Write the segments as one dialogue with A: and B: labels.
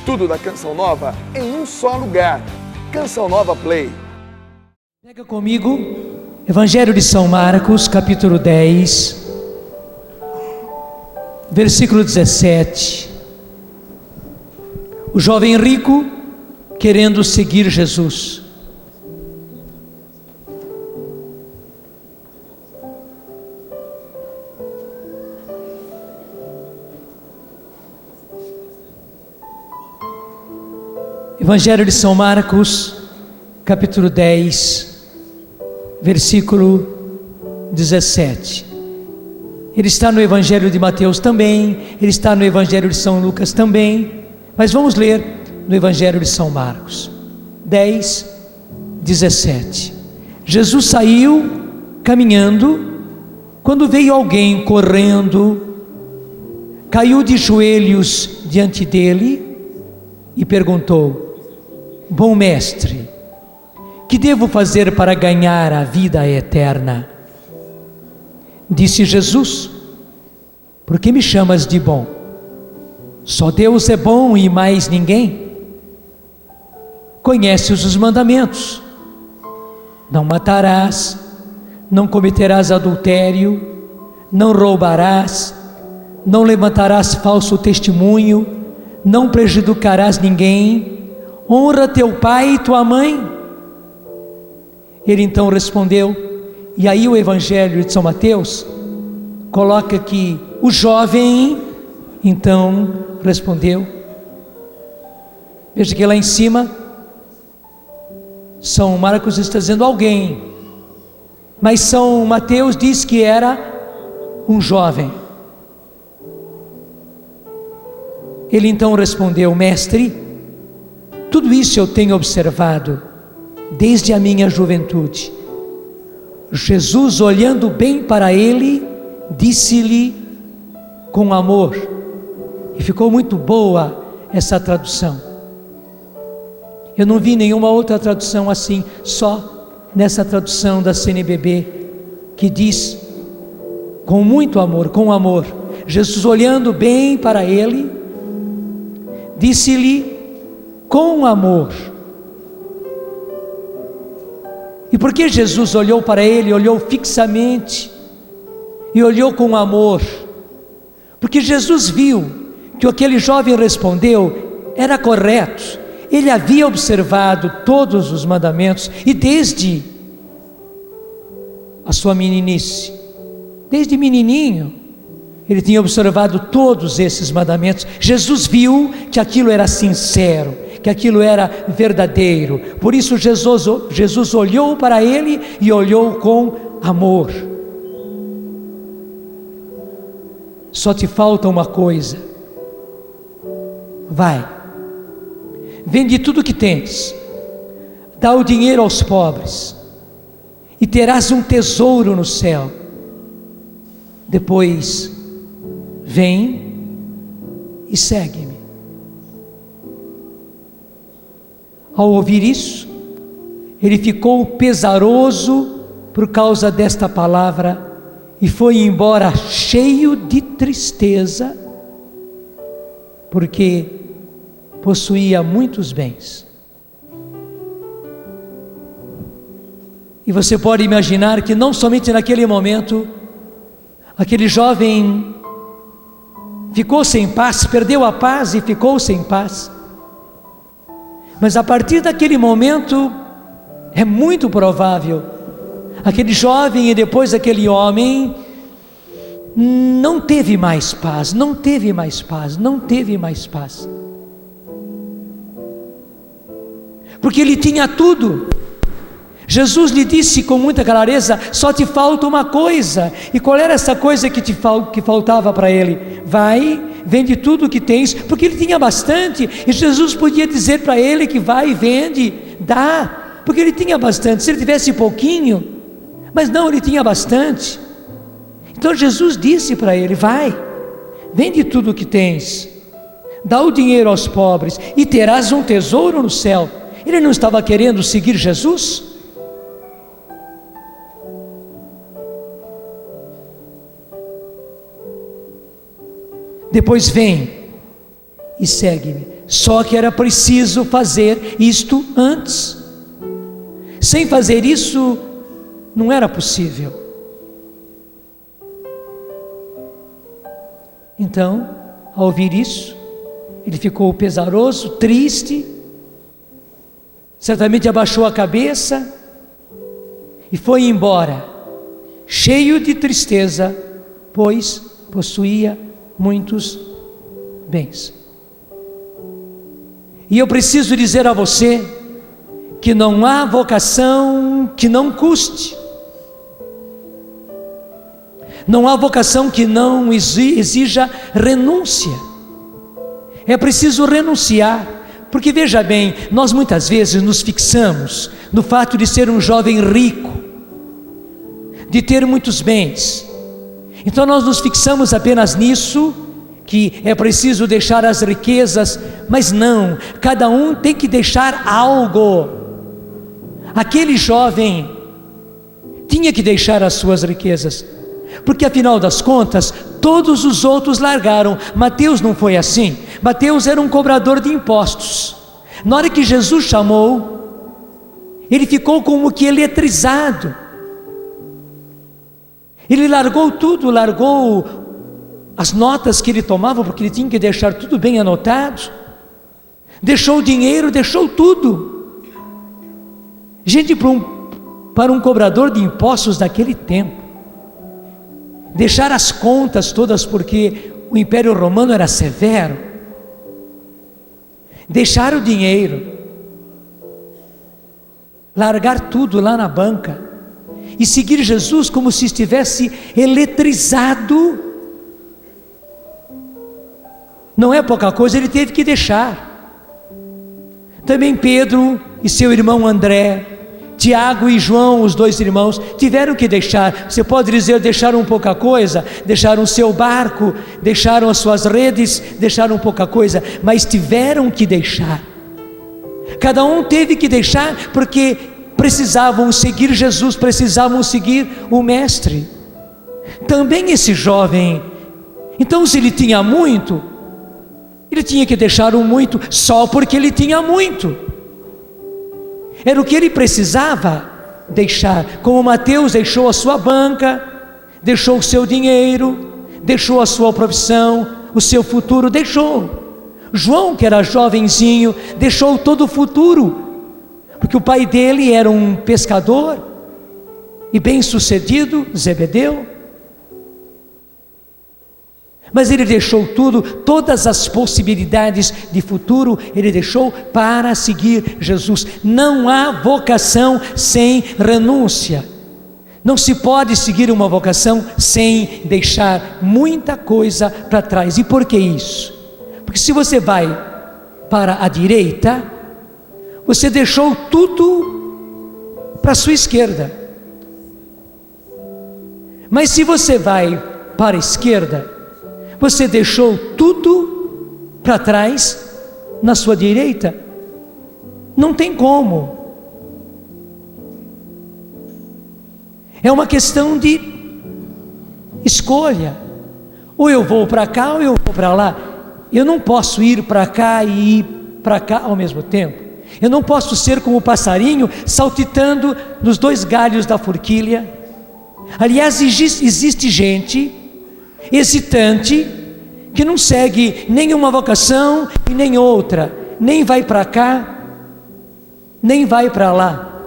A: Tudo da Canção Nova em um só lugar. Canção Nova Play.
B: Pega comigo, Evangelho de São Marcos, capítulo 10, versículo 17. O jovem rico querendo seguir Jesus. Evangelho de São Marcos, capítulo 10, versículo 17. Ele está no Evangelho de Mateus também, ele está no Evangelho de São Lucas também, mas vamos ler no Evangelho de São Marcos 10, 17. Jesus saiu caminhando, quando veio alguém correndo, caiu de joelhos diante dele e perguntou: Bom mestre, que devo fazer para ganhar a vida eterna? Disse Jesus: Por que me chamas de bom? Só Deus é bom e mais ninguém. Conheces os mandamentos: não matarás, não cometerás adultério, não roubarás, não levantarás falso testemunho, não prejudicarás ninguém, honra teu pai e tua mãe. Ele então respondeu, e aí o Evangelho de São Mateus coloca que o jovem então respondeu. Veja que lá em cima São Marcos está dizendo alguém, mas São Mateus diz que era um jovem. Ele então respondeu: Mestre, tudo isso eu tenho observado desde a minha juventude. Jesus, olhando bem para ele, disse-lhe com amor. E ficou muito boa essa tradução. Eu não vi nenhuma outra tradução assim, só nessa tradução da CNBB, que diz com muito amor, com amor. Jesus, olhando bem para ele, disse-lhe com amor. E porque Jesus olhou para ele, olhou fixamente e olhou com amor? Porque Jesus viu que aquele jovem respondeu era correto. Ele havia observado todos os mandamentos e desde a sua meninice, desde menininho, ele tinha observado todos esses mandamentos. Jesus viu que aquilo era sincero, que aquilo era verdadeiro. Por isso Jesus olhou para ele e olhou com amor. Só te falta uma coisa. Vai, vende tudo que tens, dá o dinheiro aos pobres e terás um tesouro no céu. Depois vem e segue-me. Ao ouvir isso, ele ficou pesaroso por causa desta palavra e foi embora cheio de tristeza, porque possuía muitos bens. E você pode imaginar que não somente naquele momento, aquele jovem ficou sem paz, perdeu a paz e ficou sem paz. Mas a partir daquele momento, é muito provável, aquele jovem e depois aquele homem não teve mais paz, não teve mais paz, não teve mais paz. Porque ele tinha tudo. Jesus lhe disse com muita clareza: só te falta uma coisa. E qual era essa coisa que faltava para ele? Vai, vende tudo o que tens, porque ele tinha bastante, e Jesus podia dizer para ele que vai e vende, dá, porque ele tinha bastante. Se ele tivesse pouquinho, mas não, ele tinha bastante. Então Jesus disse para ele: vai, vende tudo o que tens, dá o dinheiro aos pobres e terás um tesouro no céu. Ele não estava querendo seguir Jesus? Depois vem e segue-me. Só que era preciso fazer isto antes. Sem fazer isso, não era possível. Então, ao ouvir isso, ele ficou pesaroso, triste, certamente abaixou a cabeça e foi embora, cheio de tristeza, pois possuía muitos bens. E eu preciso dizer a você que não há vocação que não custe. Não há vocação que não exija renúncia. É preciso renunciar, porque veja bem, nós muitas vezes nos fixamos no fato de ser um jovem rico, de ter muitos bens. Então nós nos fixamos apenas nisso, que é preciso deixar as riquezas, mas não, cada um tem que deixar algo. Aquele jovem tinha que deixar as suas riquezas, porque afinal das contas, todos os outros largaram. Mateus não foi assim. Mateus era um cobrador de impostos. Na hora que Jesus chamou, ele ficou como que eletrizado. Ele largou tudo, largou as notas que ele tomava, porque ele tinha que deixar tudo bem anotado, deixou o dinheiro, deixou tudo. Gente, para um cobrador de impostos daquele tempo, deixar as contas todas, porque o Império Romano era severo, deixar o dinheiro, largar tudo lá na banca e seguir Jesus como se estivesse eletrizado, não é pouca coisa. Ele teve que deixar. Também Pedro e seu irmão André, Tiago e João, os dois irmãos, tiveram que deixar. Você pode dizer, deixaram pouca coisa, deixaram o seu barco, deixaram as suas redes, deixaram pouca coisa, mas tiveram que deixar. Cada um teve que deixar, porque precisavam seguir Jesus, precisavam seguir o Mestre. Também esse jovem, então se ele tinha muito, ele tinha que deixar o muito, só porque ele tinha muito. Era o que ele precisava deixar, como Mateus deixou a sua banca, deixou o seu dinheiro, deixou a sua profissão, o seu futuro, deixou. João, que era jovenzinho, deixou todo o futuro, porque o pai dele era um pescador, e bem sucedido, Zebedeu. Mas ele deixou tudo, todas as possibilidades de futuro, ele deixou para seguir Jesus. Não há vocação sem renúncia. Não se pode seguir uma vocação sem deixar muita coisa para trás. E por que isso? Porque se você vai para a direita, você deixou tudo para a sua esquerda. Mas se você vai para a esquerda, você deixou tudo para trás na sua direita. Não tem como. É uma questão de escolha. Ou eu vou para cá ou eu vou para lá. Eu não posso ir para cá e ir para cá ao mesmo tempo. Eu não posso ser como o passarinho saltitando nos dois galhos da forquilha. Aliás, existe gente hesitante, que não segue nenhuma vocação e nem outra, nem vai para cá, nem vai para lá.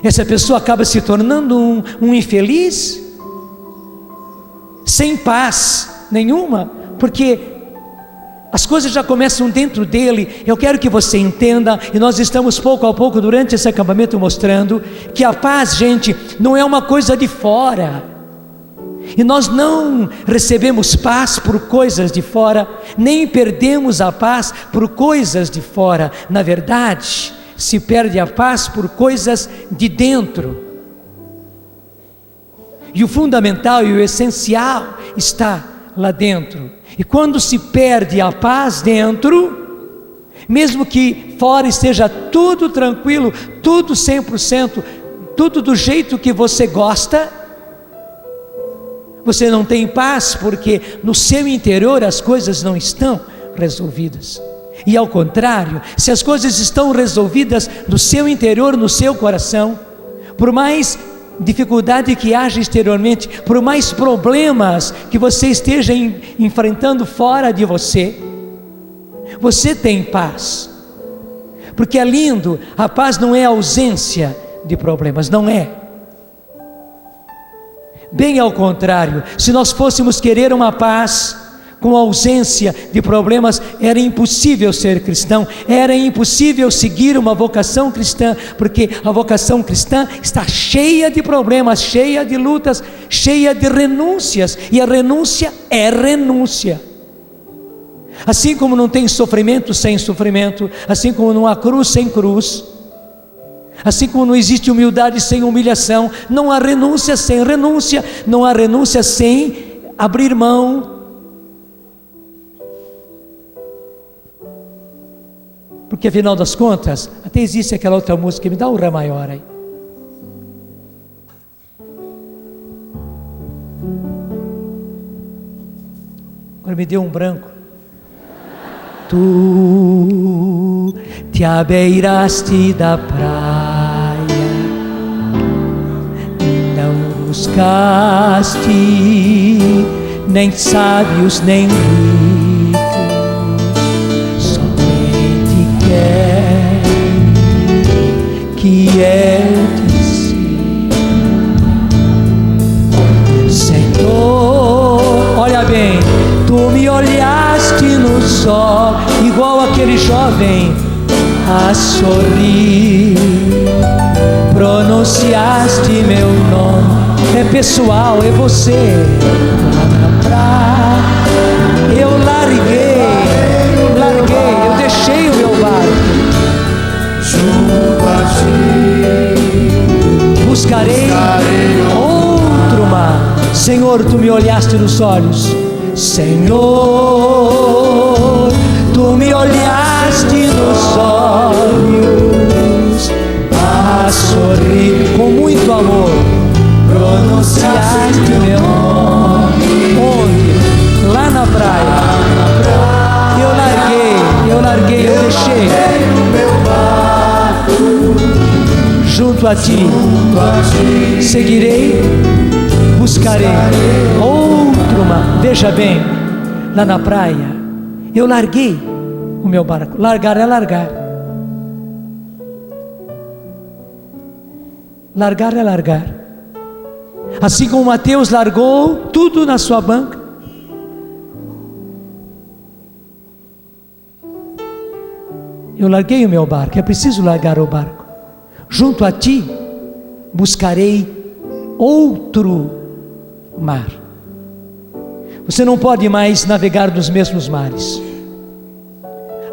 B: Essa pessoa acaba se tornando um infeliz, sem paz nenhuma, porque as coisas já começam dentro dele. Eu quero que você entenda, e nós estamos pouco a pouco durante esse acampamento mostrando, que a paz, gente, não é uma coisa de fora, e nós não recebemos paz por coisas de fora, nem perdemos a paz por coisas de fora. Na verdade, se perde a paz por coisas de dentro, e o fundamental e o essencial está lá dentro. E quando se perde a paz dentro, mesmo que fora esteja tudo tranquilo, tudo 100%, tudo do jeito que você gosta, Você não tem paz porque no seu interior as coisas não estão resolvidas. E ao contrário, se as coisas estão resolvidas no seu interior, no seu coração, por mais dificuldade que haja exteriormente, por mais problemas que você esteja enfrentando fora de você, você tem paz. Porque é lindo, a paz não é ausência de problemas, não é. Bem ao contrário, se nós fôssemos querer uma paz com ausência de problemas, era impossível ser cristão, era impossível seguir uma vocação cristã, porque a vocação cristã está cheia de problemas, cheia de lutas, cheia de renúncias, e a renúncia é renúncia. Assim como não tem sofrimento sem sofrimento, assim como não há cruz sem cruz, assim como não existe humildade sem humilhação, não há renúncia sem renúncia, não há renúncia sem abrir mão. Porque afinal das contas, até existe aquela outra música, me dá o Ré maior aí. Agora me deu um branco. Tu te abeiraste da praia, não buscaste nem sábios nem ricos, somente quer que eu te siga. Senhor, olha bem, tu me olhaste no sol, igual aquele jovem a sorrir, pronunciaste meu nome, é pessoal, é você. Lá na praia, eu larguei, eu deixei o meu barco, junto a ti, buscarei outro mar. Senhor, tu me olhaste nos olhos, Senhor, tu me olhaste nos olhos a sorrir com muito amor, pronunciaste meu nome. Onde? Lá na praia. Eu larguei, eu deixei junto a ti, seguirei, buscarei outro mar. Veja bem, lá na praia eu larguei o meu barco. Largar é largar. Largar é largar. Assim como Mateus largou tudo na sua banca, eu larguei o meu barco. É preciso largar o barco. Junto a ti buscarei outro mar. Você não pode mais navegar nos mesmos mares.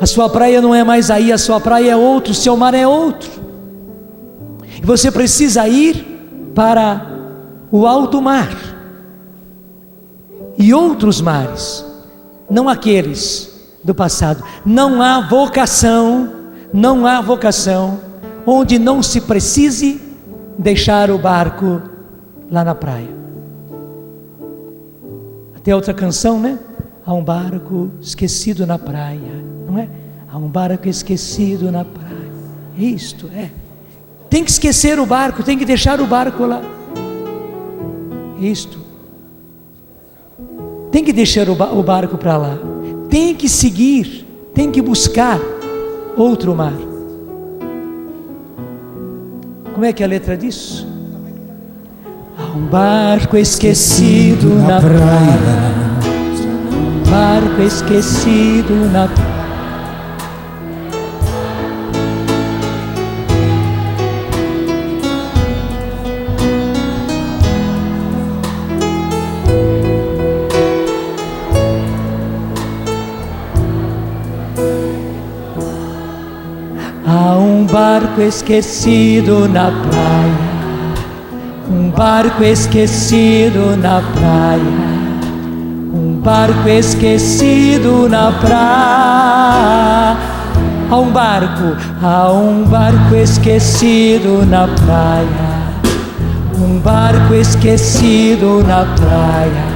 B: A sua praia não é mais aí, a sua praia é outro, o seu mar é outro. E você precisa ir para o alto mar e outros mares, não aqueles do passado. Não há vocação onde não se precise deixar o barco lá na praia. Até outra canção, né? Há um barco esquecido na praia, não é? Há um barco esquecido na praia. Isto é. Tem que esquecer o barco, tem que deixar o barco lá. Isto. Tem que deixar o barco para lá. Tem que seguir, tem que buscar outro mar. Como é que é a letra disso? Há um barco esquecido na praia, um barco esquecido na praia. Há um barco esquecido na praia, um barco esquecido na praia, um barco esquecido na praia. Há um barco esquecido na praia, Um barco esquecido na praia.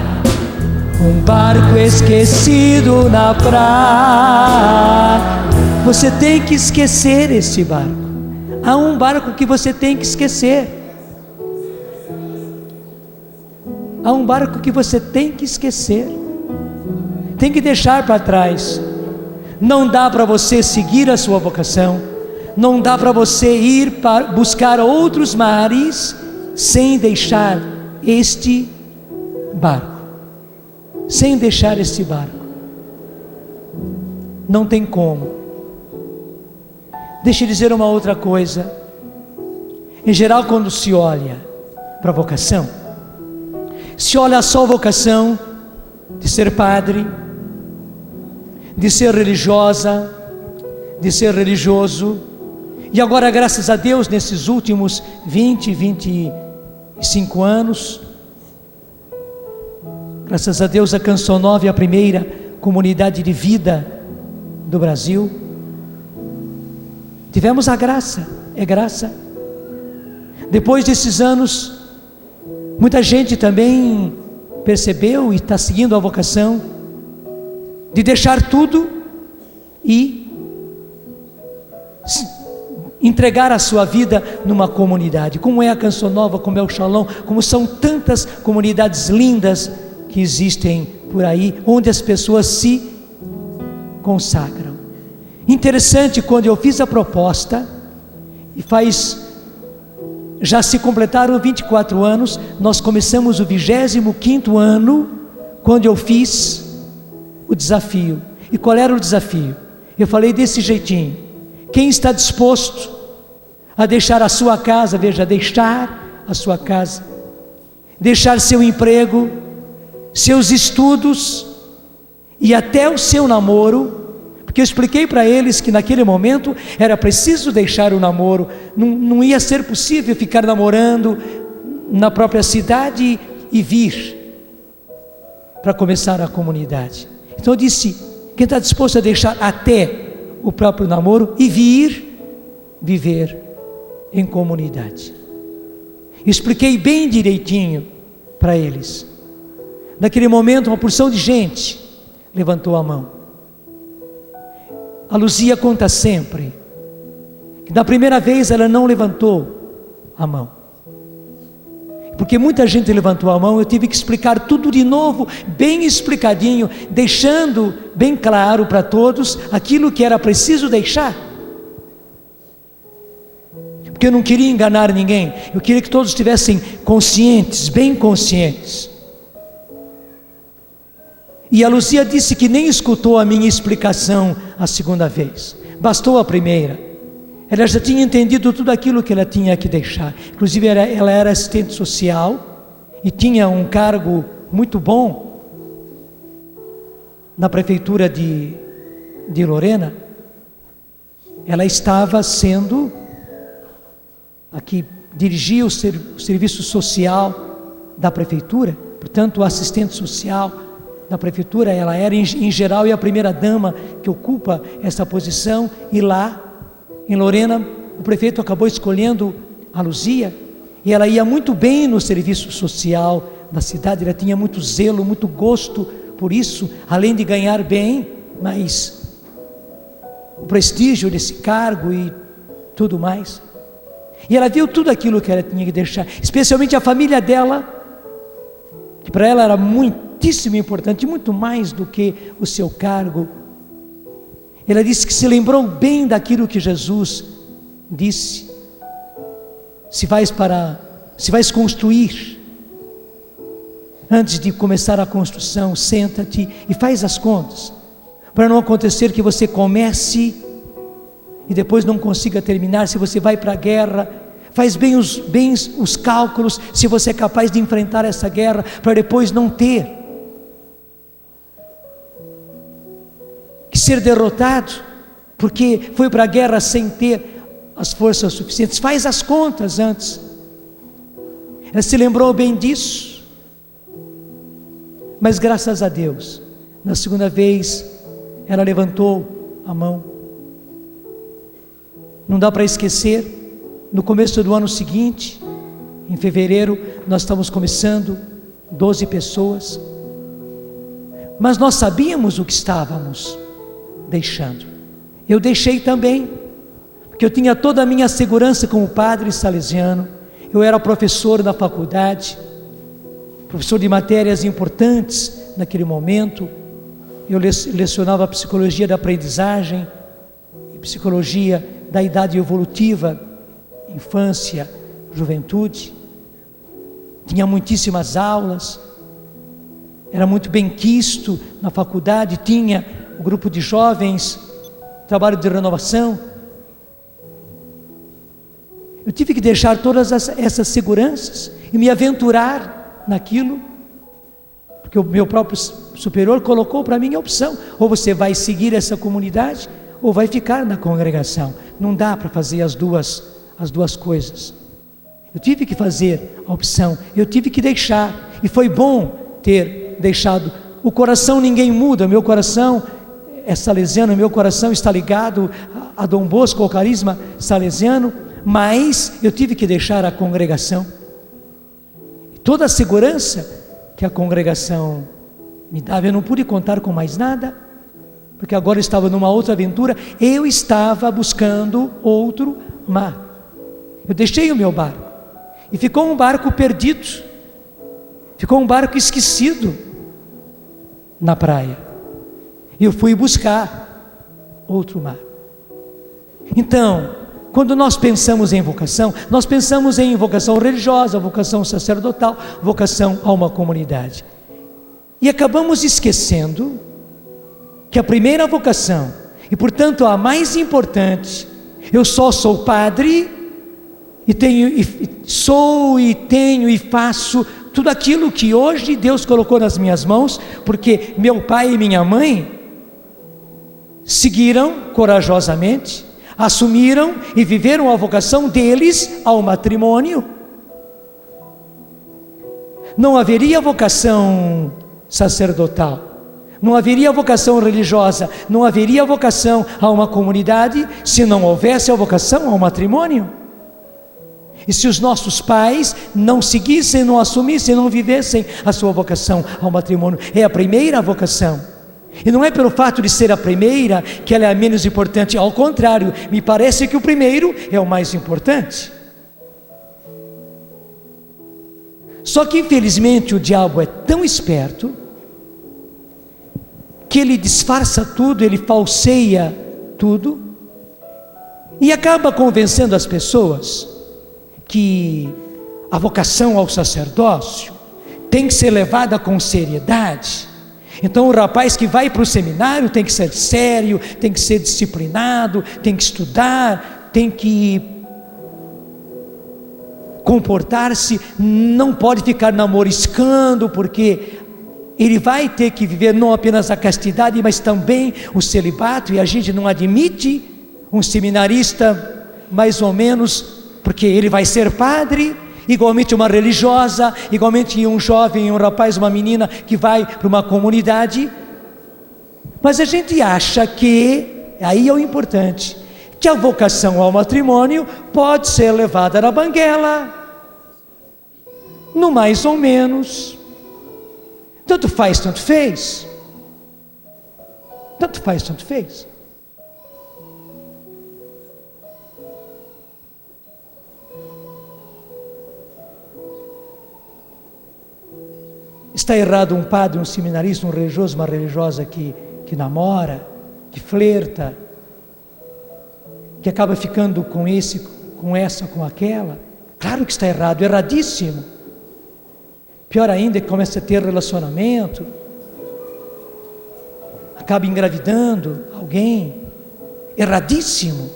B: Um barco esquecido na praia. Você tem que esquecer esse barco. Há um barco que você tem que esquecer. Há um barco que você tem que esquecer. Tem que deixar para trás. Não dá para você seguir a sua vocação. Não dá para você ir para buscar outros mares sem deixar este barco. Sem deixar este barco. Não tem como. Deixa eu dizer uma outra coisa. Em geral, quando se olha para a vocação, se olha só a vocação de ser padre, de ser religiosa, de ser religioso. E agora, graças a Deus, nesses últimos 25 anos, graças a Deus, a Canção Nova é a primeira comunidade de vida do Brasil. Tivemos a graça, é graça. Depois desses anos, muita gente também percebeu e está seguindo a vocação de deixar tudo e entregar a sua vida numa comunidade, como é a Canção Nova, como é o Shalom, como são tantas comunidades lindas que existem por aí, onde as pessoas se consagram. Interessante, quando eu fiz a proposta, e já se completaram 24 anos, nós começamos o 25º ano, quando eu fiz o desafio. E qual era o desafio? Eu falei desse jeitinho: quem está disposto a deixar a sua casa, veja, deixar a sua casa, deixar seu emprego, seus estudos e até o seu namoro, porque eu expliquei para eles que naquele momento era preciso deixar o namoro, não ia ser possível ficar namorando na própria cidade e vir para começar a comunidade. Então eu disse: quem está disposto a deixar até o próprio namoro e vir viver em comunidade. Expliquei bem direitinho para eles. Naquele momento, uma porção de gente levantou a mão. A Luzia conta sempre que da primeira vez ela não levantou a mão, porque muita gente levantou a mão. Eu tive que explicar tudo de novo, bem explicadinho, deixando bem claro para todos aquilo que era preciso deixar, porque eu não queria enganar ninguém. Eu queria que todos estivessem conscientes, bem conscientes. E a Luzia disse que nem escutou a minha explicação a segunda vez, bastou a primeira. Ela já tinha entendido tudo aquilo que ela tinha que deixar. Inclusive ela era assistente social e tinha um cargo muito bom na prefeitura de Lorena. Ela estava sendo, aqui, dirigia o serviço social da prefeitura, portanto, o assistente social da prefeitura. Ela era em geral a primeira dama que ocupa essa posição, e lá em Lorena o prefeito acabou escolhendo a Luzia, e ela ia muito bem no serviço social da cidade. Ela tinha muito zelo, muito gosto por isso, além de ganhar bem, mas o prestígio desse cargo e tudo mais. E ela viu tudo aquilo que ela tinha que deixar, especialmente a família dela, que para ela era muitíssimo importante, muito mais do que o seu cargo. Ela disse que se lembrou bem daquilo que Jesus disse: se vais construir, antes de começar a construção, senta-te e faz as contas, para não acontecer que você comece e depois não consiga terminar. Se você vai para a guerra, faz bem os cálculos, se você é capaz de enfrentar essa guerra, para depois não ter que ser derrotado, porque foi para a guerra sem ter as forças suficientes. Faz as contas antes. Ela se lembrou bem disso, mas graças a Deus, na segunda vez ela levantou a mão. Não dá para esquecer, no começo do ano seguinte, Em fevereiro nós estamos começando, 12 pessoas. Mas nós sabíamos o que estávamos deixando. Eu deixei também, porque eu tinha toda a minha segurança como padre salesiano. Eu era professor na faculdade, professor de matérias importantes naquele momento. Eu lecionava psicologia da aprendizagem, psicologia da idade evolutiva, infância, juventude. Tinha muitíssimas aulas, era muito bem quisto na faculdade, tinha o grupo de jovens, trabalho de renovação. Eu tive que deixar todas essas seguranças e me aventurar naquilo, porque o meu próprio superior colocou para mim a opção: ou você vai seguir essa comunidade, ou vai ficar na congregação. Não dá para fazer as duas coisas. Eu tive que fazer a opção, eu tive que deixar, e foi bom ter deixado. O coração ninguém muda, meu coração é salesiano, meu coração está ligado a Dom Bosco, ao carisma salesiano, mas eu tive que deixar a congregação. Toda a segurança que a congregação me dava, eu não pude contar com mais nada, porque agora eu estava numa outra aventura, eu estava buscando outro mar. Eu deixei o meu barco, e ficou um barco perdido, ficou um barco esquecido na praia, e eu fui buscar outro mar. Então, quando nós pensamos em vocação, nós pensamos em vocação religiosa, vocação sacerdotal, vocação a uma comunidade, e acabamos esquecendo que a primeira vocação, e portanto a mais importante, eu só sou padre, e tenho e faço tudo aquilo que hoje Deus colocou nas minhas mãos, porque meu pai e minha mãe seguiram corajosamente, assumiram e viveram a vocação deles ao matrimônio. Não haveria vocação sacerdotal, não haveria vocação religiosa, não haveria vocação a uma comunidade se não houvesse a vocação ao matrimônio. E se os nossos pais não seguissem, não assumissem, não vivessem a sua vocação ao matrimônio, é a primeira vocação. E não é pelo fato de ser a primeira que ela é a menos importante, ao contrário, me parece que o primeiro é o mais importante. Só que infelizmente o diabo é tão esperto que ele disfarça tudo, ele falseia tudo e acaba convencendo as pessoas que a vocação ao sacerdócio tem que ser levada com seriedade. Então o rapaz que vai para o seminário tem que ser sério, tem que ser disciplinado, tem que estudar, tem que comportar-se, não pode ficar namoriscando, porque ele vai ter que viver não apenas a castidade, mas também o celibato, e a gente não admite um seminarista mais ou menos, porque ele vai ser padre, igualmente uma religiosa, igualmente um jovem, um rapaz, uma menina que vai para uma comunidade. Mas a gente acha que, aí é o importante, que a vocação ao matrimônio pode ser levada na banguela, no mais ou menos, tanto faz, tanto fez, tanto faz, tanto fez. Está errado um padre, um seminarista, um religioso, uma religiosa que namora, que flerta, que acaba ficando com esse, com essa, com aquela? Claro que está errado, erradíssimo. Pior ainda é que começa a ter relacionamento, acaba engravidando alguém, erradíssimo.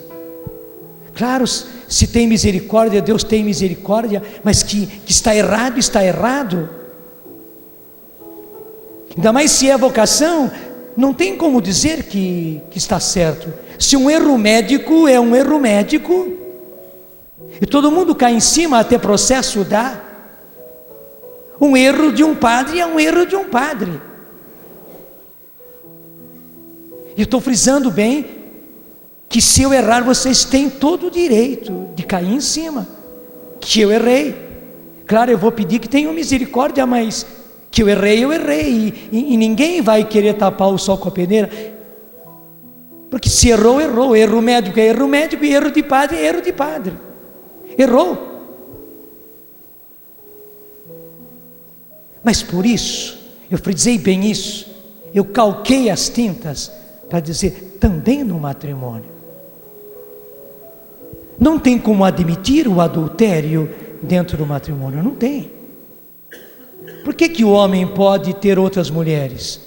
B: Claro, se tem misericórdia, Deus tem misericórdia, mas que está errado, está errado. Ainda mais se é vocação, não tem como dizer que está certo. Se um erro médico é um erro médico, e todo mundo cai em cima, até processo dá. Um erro de um padre é um erro de um padre. E estou frisando bem que se eu errar, vocês têm todo o direito de cair em cima, que eu errei. Claro, eu vou pedir que tenham misericórdia, mas que eu errei, e ninguém vai querer tapar o sol com a peneira, porque se errou, erro médico é erro médico, e erro de padre é erro de padre, errou. Mas por isso, eu frisei bem isso, eu calquei as tintas para dizer, também no matrimônio, não tem como admitir o adultério dentro do matrimônio, não tem. Por que o homem pode ter outras mulheres?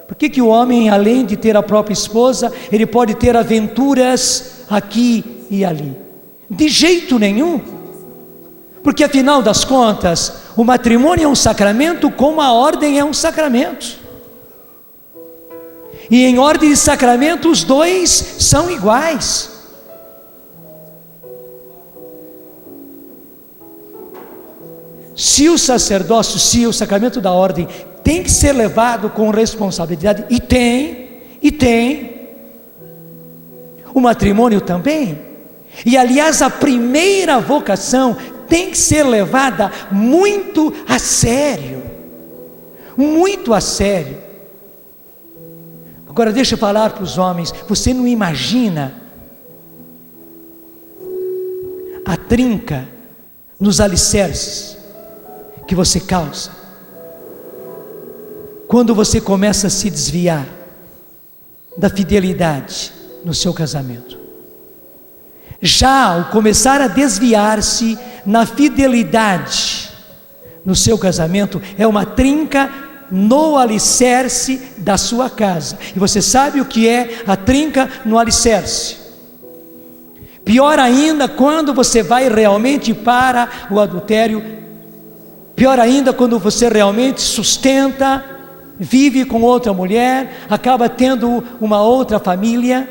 B: Por que o homem, além de ter a própria esposa, ele pode ter aventuras aqui e ali? De jeito nenhum. Porque afinal das contas, o matrimônio é um sacramento, como a ordem é um sacramento. E em ordem de sacramento, os dois são iguais. Se o sacerdócio, se o sacramento da ordem tem que ser levado com responsabilidade, e tem, o matrimônio também. E aliás, a primeira vocação tem que ser levada muito a sério, muito a sério. Agora deixa eu falar para os homens, você não imagina a trinca nos alicerces que você causa quando você começa a se desviar da fidelidade no seu casamento. Já ao começar a desviar-se na fidelidade no seu casamento, é uma trinca no alicerce da sua casa. E você sabe o que é a trinca no alicerce? Pior ainda quando você vai realmente para o adultério. Pior ainda quando você realmente sustenta, vive com outra mulher, acaba tendo uma outra família.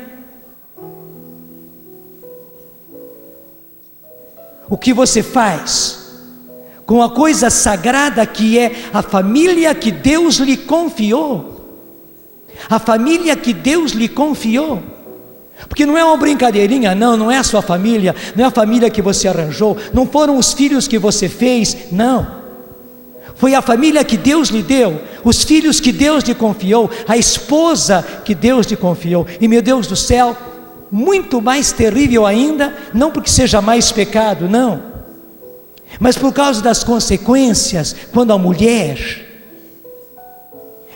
B: O que você faz com a coisa sagrada que é a família que Deus lhe confiou? A família que Deus lhe confiou. Porque não é uma brincadeirinha, não é a sua família, não é a família que você arranjou, não foram os filhos que você fez, não. Foi a família que Deus lhe deu, os filhos que Deus lhe confiou, a esposa que Deus lhe confiou. E meu Deus do céu, muito mais terrível ainda, não porque seja mais pecado, não, mas por causa das consequências, quando a mulher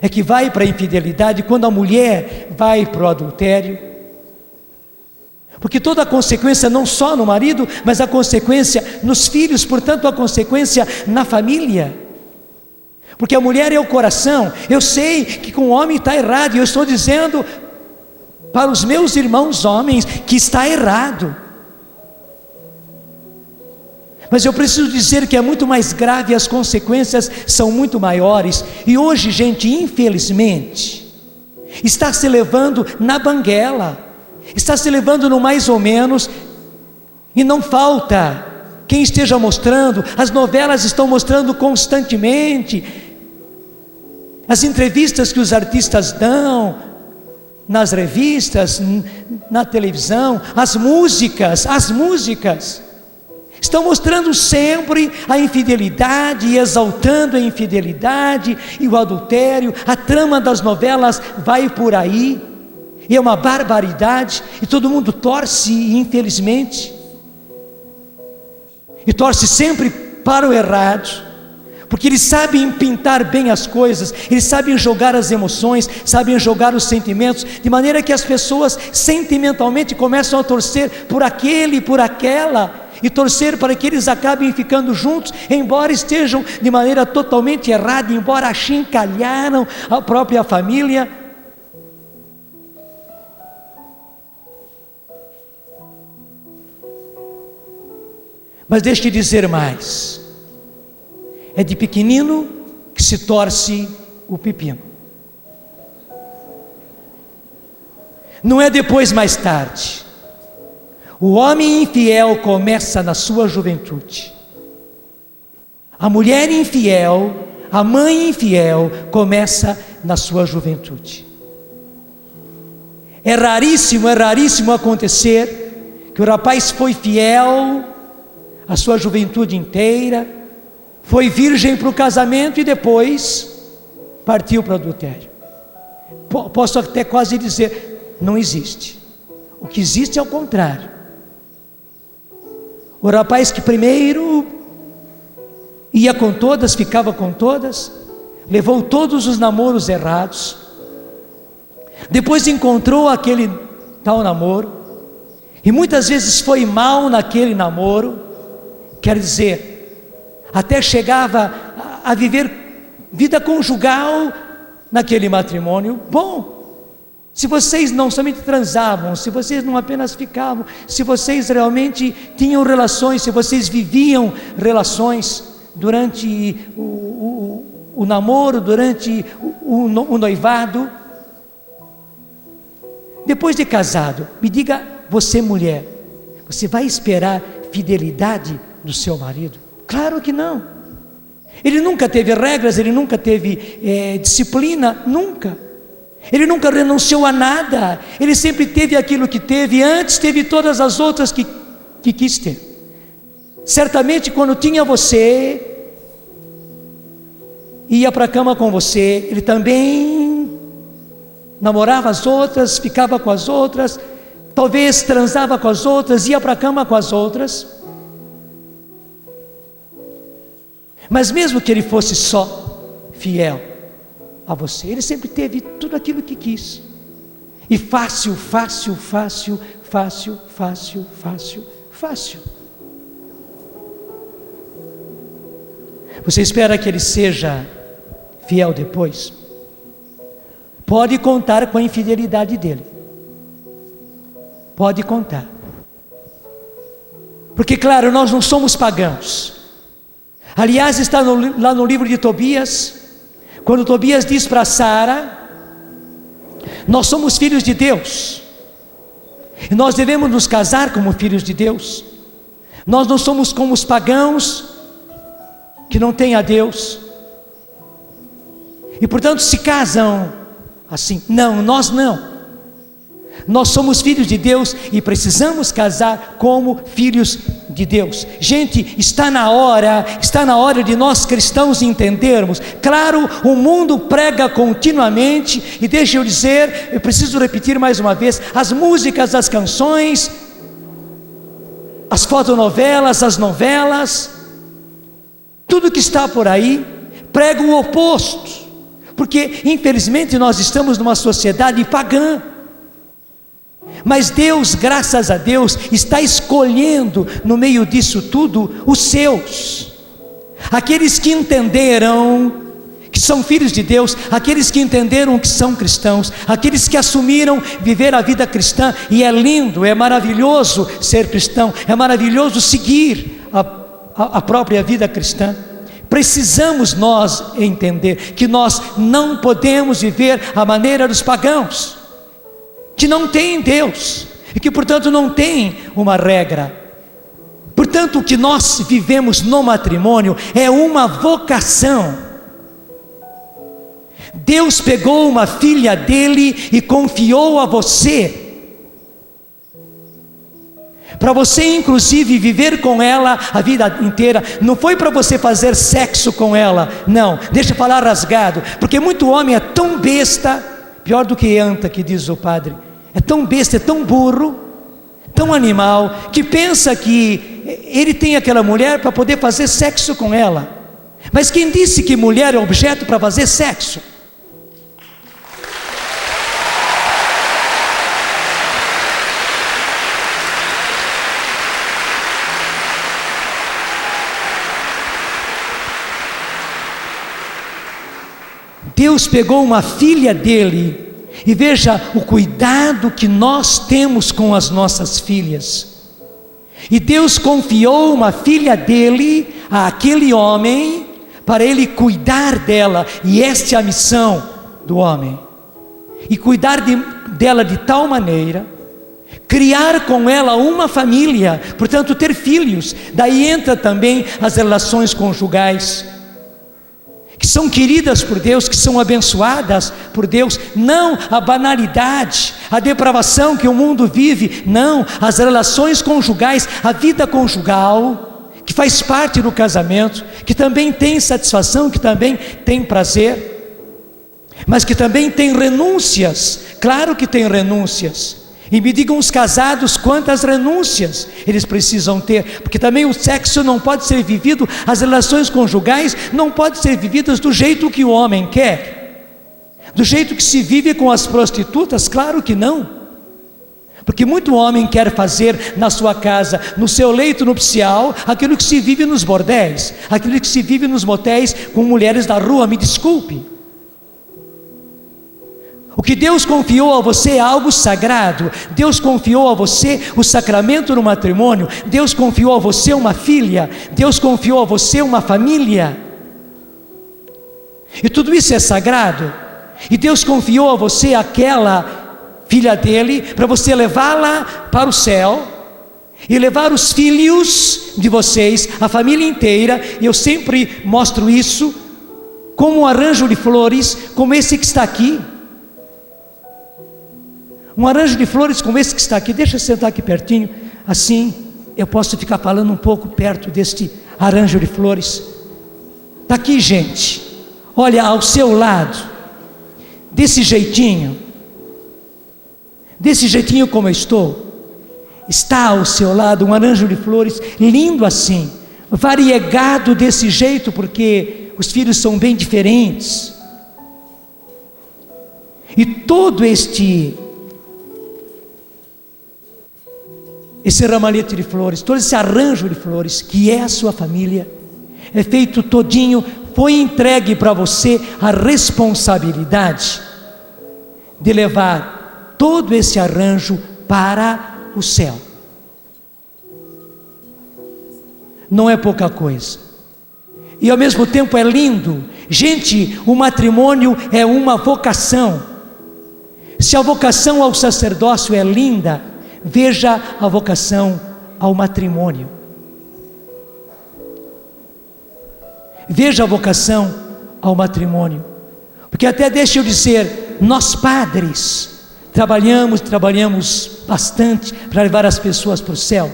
B: é que vai para a infidelidade, quando a mulher vai para o adultério. Porque toda a consequência não só no marido, mas a consequência nos filhos, portanto a consequência na família. Porque a mulher é o coração. Eu sei que com o homem está errado, e eu estou dizendo para os meus irmãos homens que está errado. Mas eu preciso dizer que é muito mais grave, as consequências são muito maiores. E hoje, gente, infelizmente, está se levando na banguela, está se levando no mais ou menos, e não falta quem esteja mostrando. As novelas estão mostrando constantemente, as entrevistas que os artistas dão nas revistas, na televisão, as músicas estão mostrando sempre a infidelidade e exaltando a infidelidade e o adultério. A trama das novelas vai por aí, e é uma barbaridade, e todo mundo torce, infelizmente, e torce sempre para o errado, porque eles sabem pintar bem as coisas, eles sabem jogar as emoções, sabem jogar os sentimentos, de maneira que as pessoas sentimentalmente começam a torcer por aquele e por aquela, e torcer para que eles acabem ficando juntos, embora estejam de maneira totalmente errada, embora achincalharam a própria família. Mas deixa eu dizer mais, é de pequenino que se torce o pepino, não é depois, mais tarde. O homem infiel começa na sua juventude, a mulher infiel, a mãe infiel começa na sua juventude. É raríssimo acontecer que o rapaz foi fiel a sua juventude inteira, foi virgem para o casamento e depois partiu para o adultério. Posso até quase dizer, não existe. O que existe é o contrário. O rapaz que primeiro ia com todas, ficava com todas, levou todos os namoros errados, depois encontrou aquele tal namoro, e muitas vezes foi mal naquele namoro, quer dizer, até chegava a viver vida conjugal naquele matrimônio bom. Se vocês não somente transavam, se vocês não apenas ficavam, se vocês realmente tinham relações, se vocês viviam relações durante o namoro, durante o noivado, depois de casado, me diga, você mulher, você vai esperar fidelidade do seu marido? Claro que não. Ele nunca teve regras, ele nunca teve disciplina, nunca. Ele nunca renunciou a nada, ele sempre teve aquilo que teve antes, teve todas as outras que quis ter. Certamente quando tinha você, ia para a cama com você, ele também namorava as outras, ficava com as outras, talvez transava com as outras, ia para a cama com as outras. Mas mesmo que ele fosse só fiel a você, ele sempre teve tudo aquilo que quis. E fácil. Você espera que ele seja fiel depois? Pode contar com a infidelidade dele. Pode contar. Porque, claro, nós não somos pagãos. Aliás, está lá no livro de Tobias, quando Tobias diz para Sara, nós somos filhos de Deus, e nós devemos nos casar como filhos de Deus. Nós não somos como os pagãos, que não têm a Deus, e portanto se casam assim. Não, nós não. Nós somos filhos de Deus e precisamos casar como filhos de Deus. Gente, está na hora de nós cristãos entendermos. Claro, o mundo prega continuamente, e deixa eu dizer, eu preciso repetir mais uma vez, as músicas, as canções, as fotonovelas, as novelas, tudo que está por aí, prega o oposto, porque infelizmente nós estamos numa sociedade pagã. Mas Deus, graças a Deus, está escolhendo no meio disso tudo os seus, aqueles que entenderam que são filhos de Deus, aqueles que entenderam que são cristãos, aqueles que assumiram viver a vida cristã. E é lindo, é maravilhoso ser cristão, é maravilhoso seguir a própria vida cristã. Precisamos nós entender que nós não podemos viver à maneira dos pagãos, que não tem Deus, e que portanto não tem uma regra. Portanto, o que nós vivemos no matrimônio é uma vocação. Deus pegou uma filha dele e confiou a você, para você inclusive viver com ela a vida inteira. Não foi para você fazer sexo com ela, não, deixa eu falar rasgado, porque muito homem é tão besta, pior do que anta, que diz o padre, é tão besta, é tão burro, tão animal, que pensa que ele tem aquela mulher para poder fazer sexo com ela. Mas quem disse que mulher é objeto para fazer sexo? Deus pegou uma filha dele, e veja o cuidado que nós temos com as nossas filhas. E Deus confiou uma filha dele àquele homem, para ele cuidar dela, e esta é a missão do homem, e cuidar dela de tal maneira, criar com ela uma família, portanto ter filhos. Daí entra também as relações conjugais, que são queridas por Deus, que são abençoadas por Deus. Não a banalidade, a depravação que o mundo vive, não, as relações conjugais, a vida conjugal, que faz parte do casamento, que também tem satisfação, que também tem prazer, mas que também tem renúncias. Claro que tem renúncias. E me digam os casados quantas renúncias eles precisam ter, porque também o sexo não pode ser vivido, as relações conjugais não podem ser vividas do jeito que o homem quer, do jeito que se vive com as prostitutas. Claro que não. Porque muito homem quer fazer na sua casa, no seu leito nupcial, aquilo que se vive nos bordéis, aquilo que se vive nos motéis com mulheres da rua. Me desculpe. O que Deus confiou a você é algo sagrado. Deus confiou a você o sacramento do matrimônio. Deus confiou a você uma filha. Deus confiou a você uma família. E tudo isso é sagrado. E Deus confiou a você aquela filha dele, para você levá-la para o céu, e levar os filhos de vocês, a família inteira. E eu sempre mostro isso como um arranjo de flores, como esse que está aqui. Um arranjo de flores como esse que está aqui. Deixa eu sentar aqui pertinho, assim eu posso ficar falando um pouco perto deste arranjo de flores. Está aqui, gente, olha, ao seu lado, desse jeitinho como eu estou, está ao seu lado um arranjo de flores lindo assim, variegado desse jeito, porque os filhos são bem diferentes. E todo esse ramalhete de flores, todo esse arranjo de flores, que é a sua família, é feito todinho, foi entregue para você a responsabilidade de levar todo esse arranjo para o céu. Não é pouca coisa. E ao mesmo tempo é lindo. Gente, o matrimônio é uma vocação. Se a vocação ao sacerdócio é linda, veja a vocação ao matrimônio. Veja a vocação ao matrimônio. Porque até deixa eu dizer, nós padres trabalhamos bastante para levar as pessoas para o céu,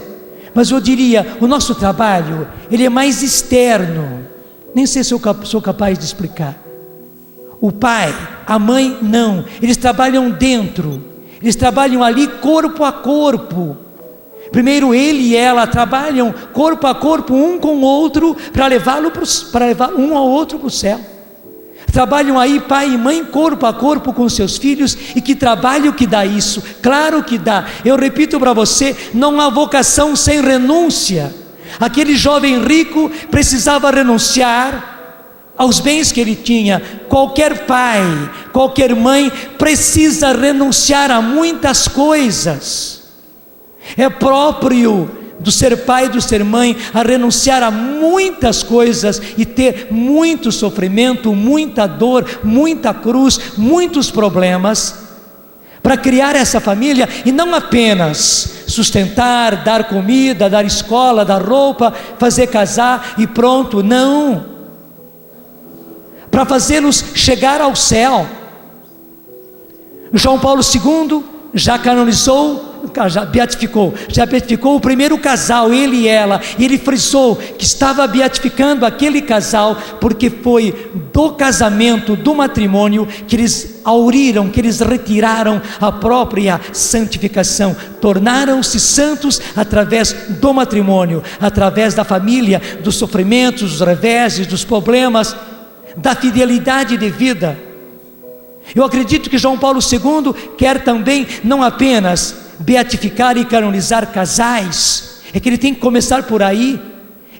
B: mas eu diria, o nosso trabalho, ele é mais externo. Nem sei se eu sou capaz de explicar. O pai, a mãe, não, eles trabalham dentro, eles trabalham ali corpo a corpo. Primeiro ele e ela trabalham corpo a corpo, um com o outro, para levar um ao outro para o céu. Trabalham aí pai e mãe corpo a corpo com seus filhos. E que trabalho que dá isso? Claro que dá. Eu repito para você, não há vocação sem renúncia. Aquele jovem rico precisava renunciar aos bens que ele tinha. Qualquer pai, qualquer mãe precisa renunciar a muitas coisas. É próprio do ser pai, do ser mãe, a renunciar a muitas coisas e ter muito sofrimento, muita dor, muita cruz, muitos problemas, para criar essa família. E não apenas sustentar, dar comida, dar escola, dar roupa, fazer casar e pronto, não, para fazê-los chegar ao céu. João Paulo II já canonizou, já beatificou o primeiro casal, ele e ela, e ele frisou que estava beatificando aquele casal, porque foi do casamento, do matrimônio, que eles auriram, que eles retiraram a própria santificação, tornaram-se santos através do matrimônio, através da família, dos sofrimentos, dos reveses, dos problemas, da fidelidade de vida. Eu acredito que João Paulo II quer também não apenas beatificar e canonizar casais, é que ele tem que começar por aí.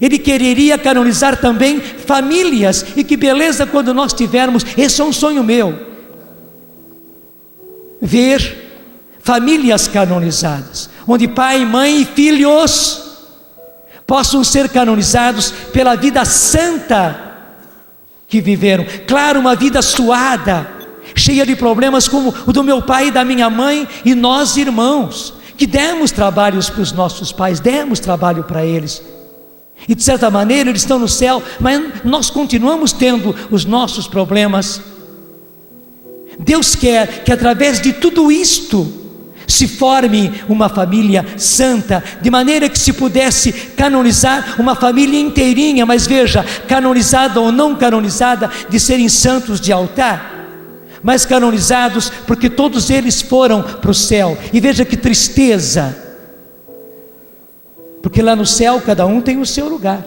B: Ele quereria canonizar também famílias, e que beleza quando nós tivermos, esse é um sonho meu, ver famílias canonizadas, onde pai, mãe e filhos possam ser canonizados pela vida santa que viveram. Claro, uma vida suada, cheia de problemas como o do meu pai e da minha mãe, e nós irmãos, que demos trabalhos para os nossos pais, demos trabalho para eles, e de certa maneira eles estão no céu, mas nós continuamos tendo os nossos problemas. Deus quer que através de tudo isto se forme uma família santa, de maneira que se pudesse canonizar uma família inteirinha, mas veja, canonizada ou não canonizada, de serem santos de altar, mas canonizados porque todos eles foram para o céu. E veja que tristeza, porque lá no céu cada um tem o seu lugar.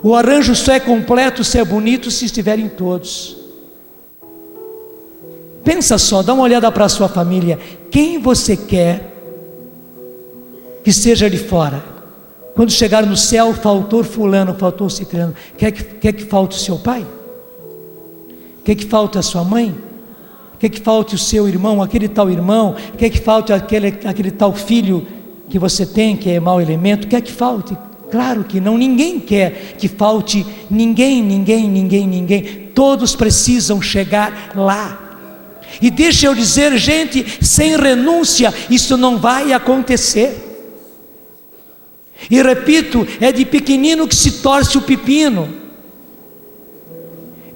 B: O arranjo só é completo, se é bonito, se estiverem todos. Pensa só, dá uma olhada para a sua família. Quem você quer que seja de fora? Quando chegar no céu, faltou fulano, faltou ciclano. Quer que falte o seu pai? Quer que falte a sua mãe? Quer que falte o seu irmão, aquele tal irmão? Quer que falte aquele tal filho que você tem, que é mau elemento? Quer que falte? Claro que não, ninguém quer que falte ninguém. Todos precisam chegar lá. E deixa eu dizer, gente, sem renúncia isso não vai acontecer. E repito, é de pequenino que se torce o pepino.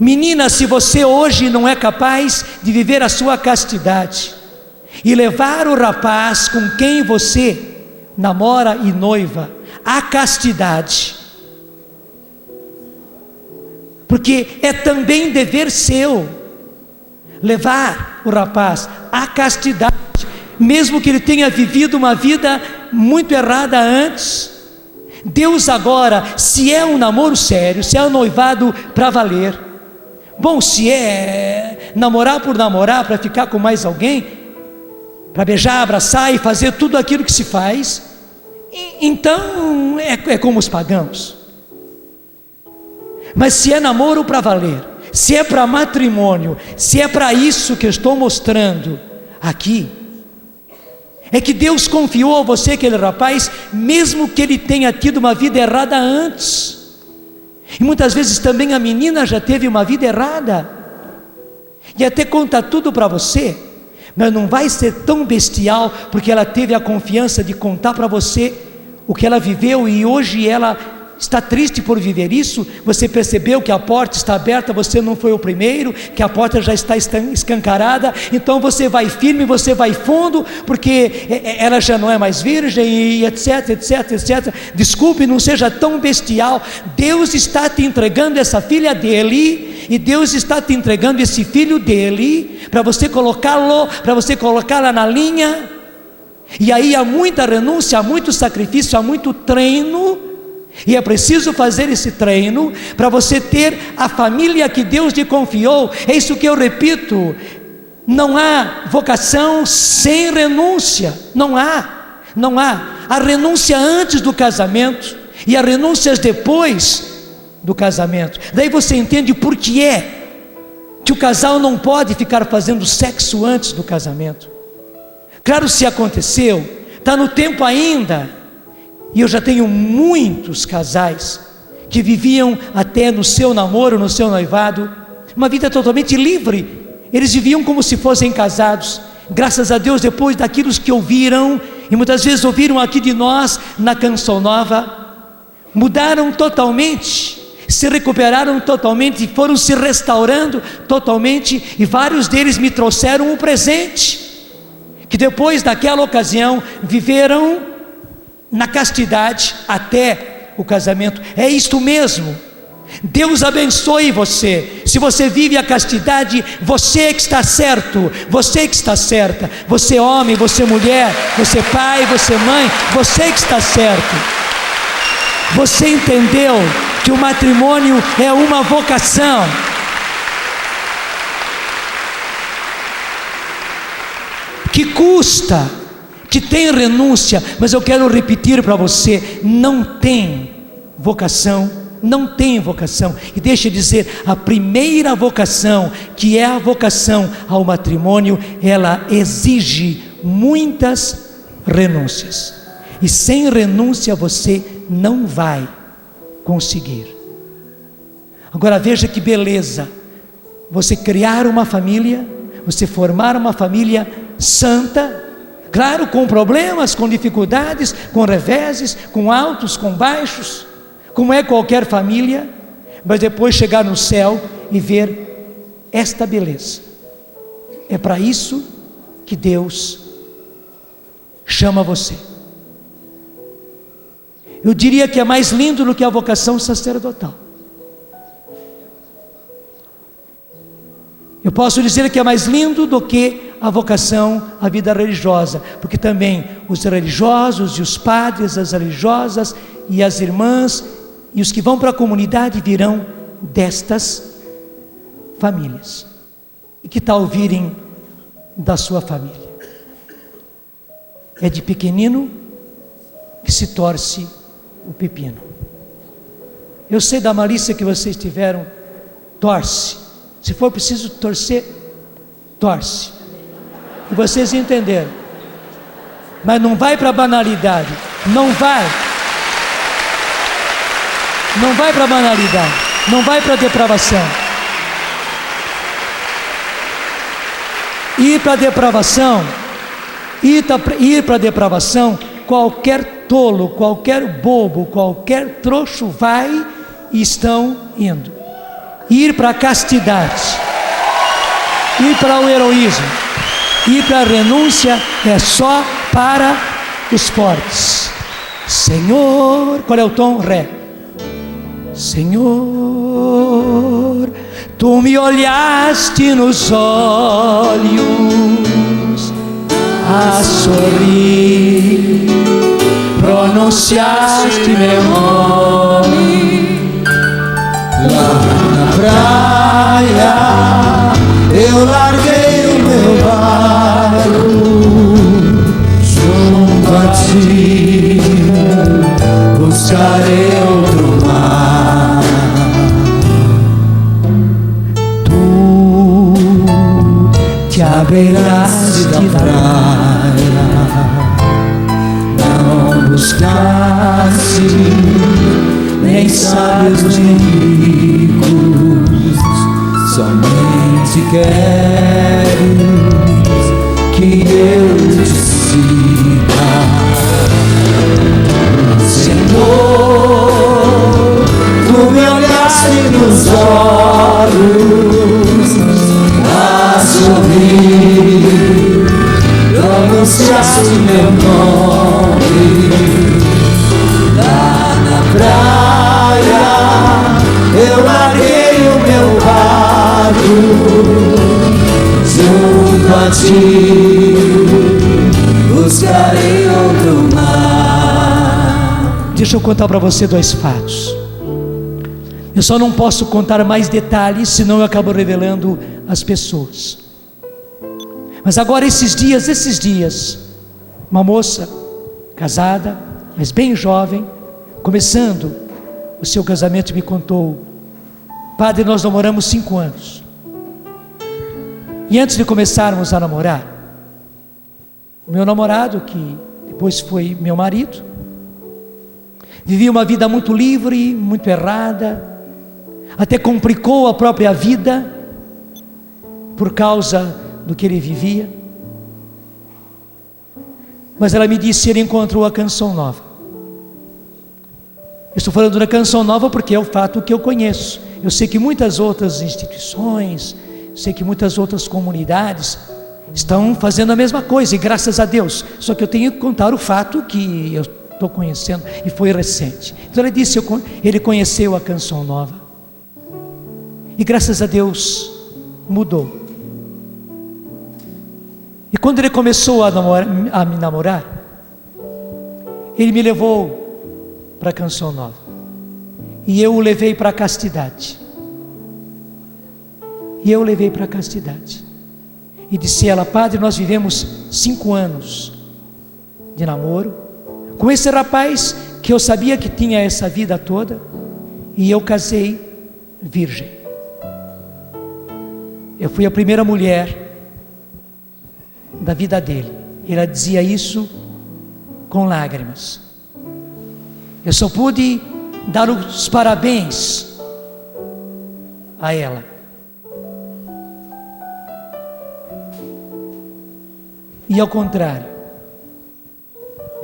B: Menina, se você hoje não é capaz de viver a sua castidade e levar o rapaz com quem você namora e noiva à castidade, porque é também dever seu levar o rapaz à castidade, mesmo que ele tenha vivido uma vida muito errada antes. Deus agora, se é um namoro sério, se é um noivado para valer, bom, se é namorar por namorar, para ficar com mais alguém, para beijar, abraçar e fazer tudo aquilo que se faz, então é como os pagãos. Mas se é namoro para valer, se é para matrimônio, se é para isso que eu estou mostrando aqui, é que Deus confiou a você aquele rapaz, mesmo que ele tenha tido uma vida errada antes. E muitas vezes também a menina já teve uma vida errada, e até conta tudo para você, mas não vai ser tão bestial, porque ela teve a confiança de contar para você o que ela viveu, e hoje ela está triste por viver isso. Você percebeu que a porta está aberta, você não foi o primeiro, que a porta já está escancarada, então você vai firme, você vai fundo, porque ela já não é mais virgem, e etc. Desculpe, não seja tão bestial. Deus está te entregando essa filha dele, e Deus está te entregando esse filho dele, para você colocá-la na linha. E aí há muita renúncia, há muito sacrifício, há muito treino, e é preciso fazer esse treino para você ter a família que Deus lhe confiou. É isso que eu repito, não há vocação sem renúncia, não há. Há renúncia antes do casamento e há renúncias depois do casamento. Daí você entende por que é que o casal não pode ficar fazendo sexo antes do casamento. Claro, se aconteceu, está no tempo ainda. E eu já tenho muitos casais que viviam até no seu namoro, no seu noivado, uma vida totalmente livre. Eles viviam como se fossem casados. Graças a Deus, depois daquilo que ouviram, e muitas vezes ouviram aqui de nós na Canção Nova, mudaram totalmente, se recuperaram totalmente, foram se restaurando totalmente, e vários deles me trouxeram um presente, que depois daquela ocasião viveram na castidade até o casamento. É isto mesmo. Deus abençoe você. Se você vive a castidade, você que está certo, você que está certa, você homem, você mulher, você pai, você mãe, você que está certo. Você entendeu que o matrimônio é uma vocação. Que custa, que tem renúncia, mas eu quero repetir para você, não tem vocação, e deixa eu dizer, a primeira vocação, que é a vocação ao matrimônio, ela exige muitas renúncias, e sem renúncia você não vai conseguir. Agora veja que beleza, você criar uma família, você formar uma família santa, claro, com problemas, com dificuldades, com reveses, com altos, com baixos, como é qualquer família, mas depois chegar no céu e ver esta beleza. É para isso que Deus chama você. Eu diria que é mais lindo do que a vocação sacerdotal. Eu posso dizer que é mais lindo do que a vocação à vida religiosa, porque também os religiosos e os padres, as religiosas e as irmãs e os que vão para a comunidade virão destas famílias. E que tal virem da sua família? É de pequenino que se torce o pepino. Eu sei da malícia que vocês tiveram, torce. Se for preciso torcer, torce. E vocês entenderam. Mas não vai para a banalidade. Não vai. Não vai para a banalidade. Não vai para a depravação. Ir para a depravação, qualquer tolo, qualquer bobo, qualquer trouxo vai e estão indo. Ir para a castidade, ir para o heroísmo, ir para a renúncia é só para os fortes. Senhor, qual é o tom? Ré. Senhor, tu me olhaste nos olhos a sorrir, pronunciaste meu nome. Lá na praia eu larguei o meu barco junto a ti, buscarei outro mar. Tu te abeiraste da praia, não buscaste nem sábios nem ricos, somente queres que eu te siga. Senhor, tu me olhaste nos olhos a sorrir, pronunciaste meu nome. Lá na praia eu larguei o meu barco junto a ti, buscarei outro mar. Deixa eu contar para você dois fatos. Eu só não posso contar mais detalhes, senão eu acabo revelando as pessoas. Mas agora esses dias, uma moça casada, mas bem jovem, começando o seu casamento, me contou: padre, nós namoramos 5 anos. E antes de começarmos a namorar, o meu namorado, que depois foi meu marido, vivia uma vida muito livre, muito errada, até complicou a própria vida por causa do que ele vivia. Mas ela me disse: ele encontrou a canção nova. Eu estou falando da canção nova porque é o fato que eu conheço. Eu sei que muitas outras instituições, sei que muitas outras comunidades estão fazendo a mesma coisa, e graças a Deus. Só que eu tenho que contar o fato que eu estou conhecendo, e foi recente. Então ela disse: ele conheceu a canção nova, e graças a Deus mudou. E quando ele começou a me namorar, ele me levou para a canção nova, e eu o levei para a castidade. E disse ela: padre, nós vivemos 5 anos de namoro com esse rapaz que eu sabia que tinha essa vida toda, e eu casei virgem. Eu fui a primeira mulher da vida dele. Ela dizia isso com lágrimas. Eu só pude dar os parabéns a ela. E ao contrário,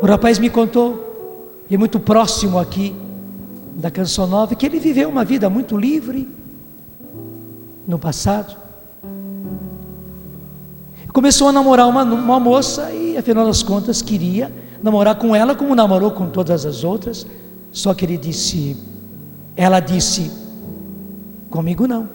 B: o rapaz me contou, e é muito próximo aqui da canção nova, que ele viveu uma vida muito livre no passado. Começou a namorar uma moça e, afinal das contas, queria namorar com ela como namorou com todas as outras. Só que ela disse, comigo não.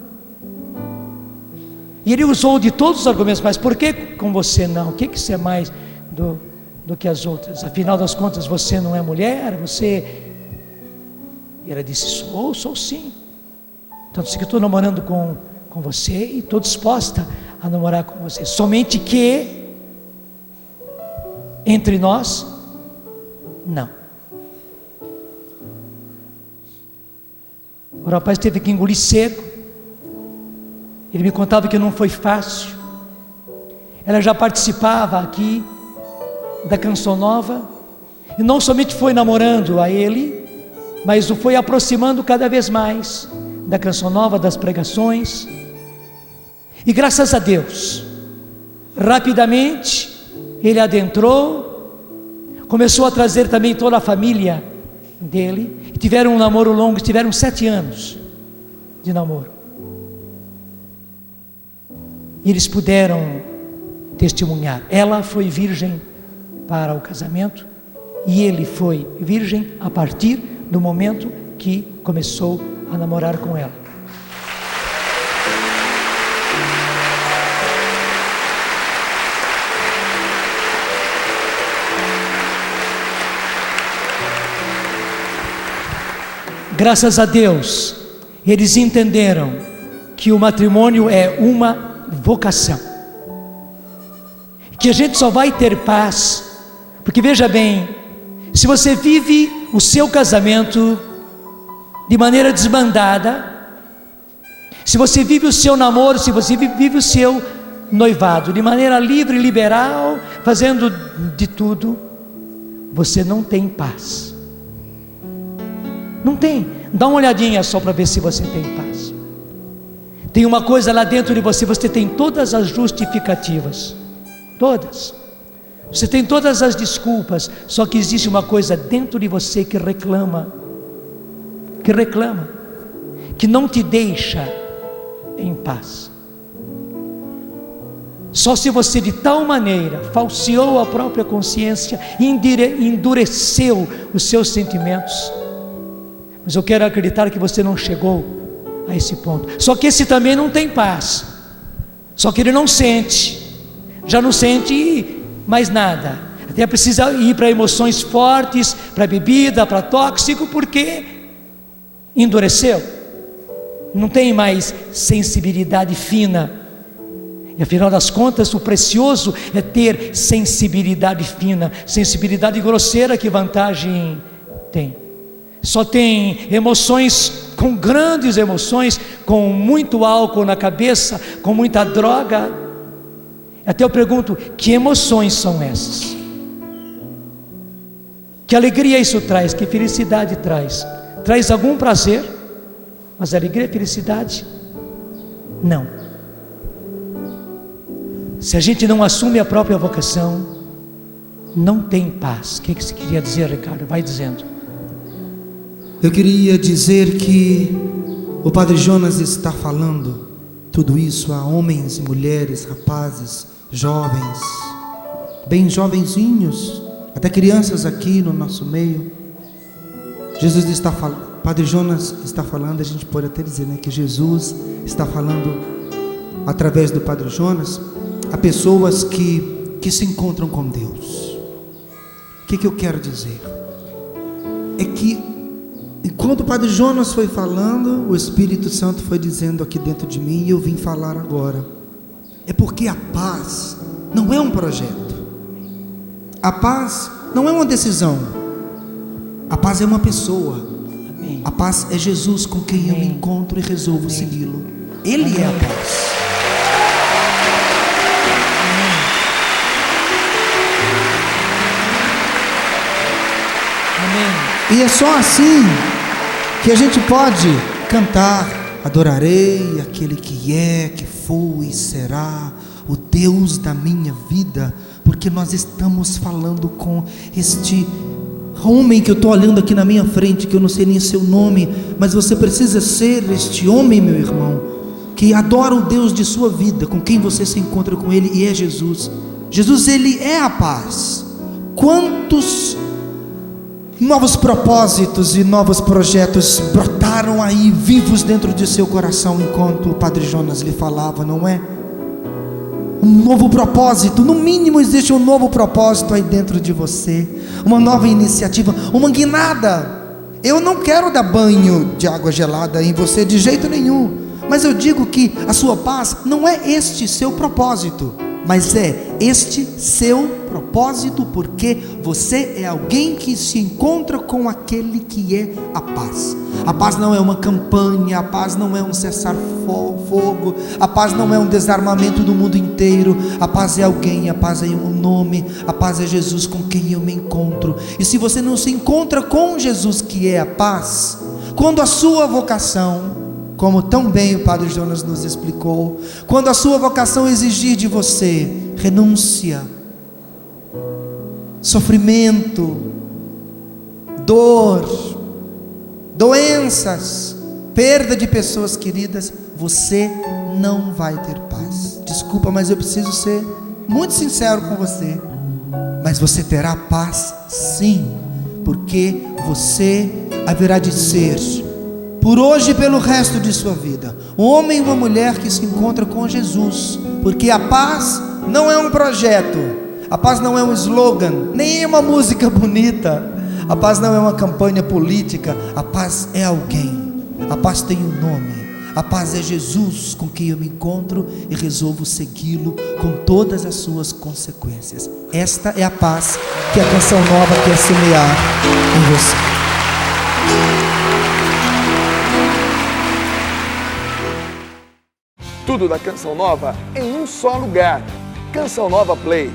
B: E ele usou de todos os argumentos, mas por que com você não? O que você é mais do que as outras? Afinal das contas, você não é mulher, você... E ela disse, sou sim. Tanto que estou namorando com você e estou disposta a namorar com você. Somente que, entre nós, não. O rapaz teve que engolir seco. Ele me contava que não foi fácil. Ela já participava aqui da Canção Nova, e não somente foi namorando a ele, mas o foi aproximando cada vez mais da Canção Nova, das pregações. E graças a Deus, rapidamente ele adentrou, começou a trazer também toda a família dele, e tiveram um namoro longo, tiveram 7 anos de namoro. E eles puderam testemunhar. Ela foi virgem para o casamento, e ele foi virgem a partir do momento que começou a namorar com ela. Graças a Deus, eles entenderam que o matrimônio é uma vocação, que a gente só vai ter paz, porque veja bem, se você vive o seu casamento de maneira desbandada, se você vive o seu namoro, se você vive o seu noivado de maneira livre, liberal, fazendo de tudo, você não tem paz. Não tem. Dá uma olhadinha só para ver se você tem paz. Tem uma coisa lá dentro de você, você tem todas as justificativas, todas. Você tem todas as desculpas, só que existe uma coisa dentro de você que reclama, que não te deixa em paz. Só se você de tal maneira falseou a própria consciência, endureceu os seus sentimentos. Mas eu quero acreditar que você não chegou a esse ponto. Só que esse também não tem paz. Só que ele não sente, já não sente mais nada. Até precisa ir para emoções fortes, para bebida, para tóxico, porque endureceu. Não tem mais sensibilidade fina. E afinal das contas, o precioso é ter sensibilidade fina. Sensibilidade grosseira, que vantagem tem? Só tem emoções, com grandes emoções, com muito álcool na cabeça, com muita droga. Até eu pergunto, que emoções são essas? Que alegria isso traz? Que felicidade traz? Traz algum prazer? Mas alegria e felicidade? Não. Se a gente não assume a própria vocação, não tem paz. O que você queria dizer, Ricardo? Vai dizendo.
C: Eu queria dizer que o Padre Jonas está falando tudo isso a homens e mulheres, rapazes, jovens, bem jovenzinhos, até crianças aqui no nosso meio. Jesus está falando, Padre Jonas está falando, a gente pode até dizer, né, que Jesus está falando através do Padre Jonas a pessoas que se encontram com Deus. O que eu quero dizer? É que enquanto o Padre Jonas foi falando, o Espírito Santo foi dizendo aqui dentro de mim, e eu vim falar agora. É porque a paz não é um projeto, a paz não é uma decisão, a paz é uma pessoa. Amém. A paz é Jesus, com quem Amém. Eu me encontro e resolvo Amém. Segui-lo. Ele Amém. É a paz. E é só assim que a gente pode cantar: adorarei aquele que é, que foi e será o Deus da minha vida, porque nós estamos falando com este homem que eu estou olhando aqui na minha frente, que eu não sei nem seu nome, mas você precisa ser este homem, meu irmão, que adora o Deus de sua vida, com quem você se encontra com Ele, e é Jesus. Jesus, Ele é a paz. Quantos novos propósitos e novos projetos brotaram aí vivos dentro de seu coração enquanto o Padre Jonas lhe falava, não é? Um novo propósito, no mínimo existe um novo propósito aí dentro de você, uma nova iniciativa, uma guinada. Eu não quero dar banho de água gelada em você de jeito nenhum, mas eu digo que a sua paz não é este seu propósito, mas é este seu propósito, porque você é alguém que se encontra com aquele que é a paz. A paz não é uma campanha, a paz não é um cessar-fogo, a paz não é um desarmamento do mundo inteiro. A paz é alguém, a paz é um nome, a paz é Jesus com quem eu me encontro. E se você não se encontra com Jesus que é a paz, quando a sua vocação, como tão bem o Padre Jonas nos explicou, quando a sua vocação exigir de você renúncia, sofrimento, dor, doenças, perda de pessoas queridas, você não vai ter paz. Desculpa, mas eu preciso ser muito sincero com você. Mas você terá paz sim, porque você haverá de ser, por hoje e pelo resto de sua vida, um homem e uma mulher que se encontra com Jesus, porque a paz não é um projeto, a paz não é um slogan, nem é uma música bonita, a paz não é uma campanha política, a paz é alguém, a paz tem um nome, a paz é Jesus com quem eu me encontro e resolvo segui-lo com todas as suas consequências. Esta é a paz que a Canção Nova quer semear em você.
A: Tudo da Canção Nova em um só lugar. Canção Nova Play.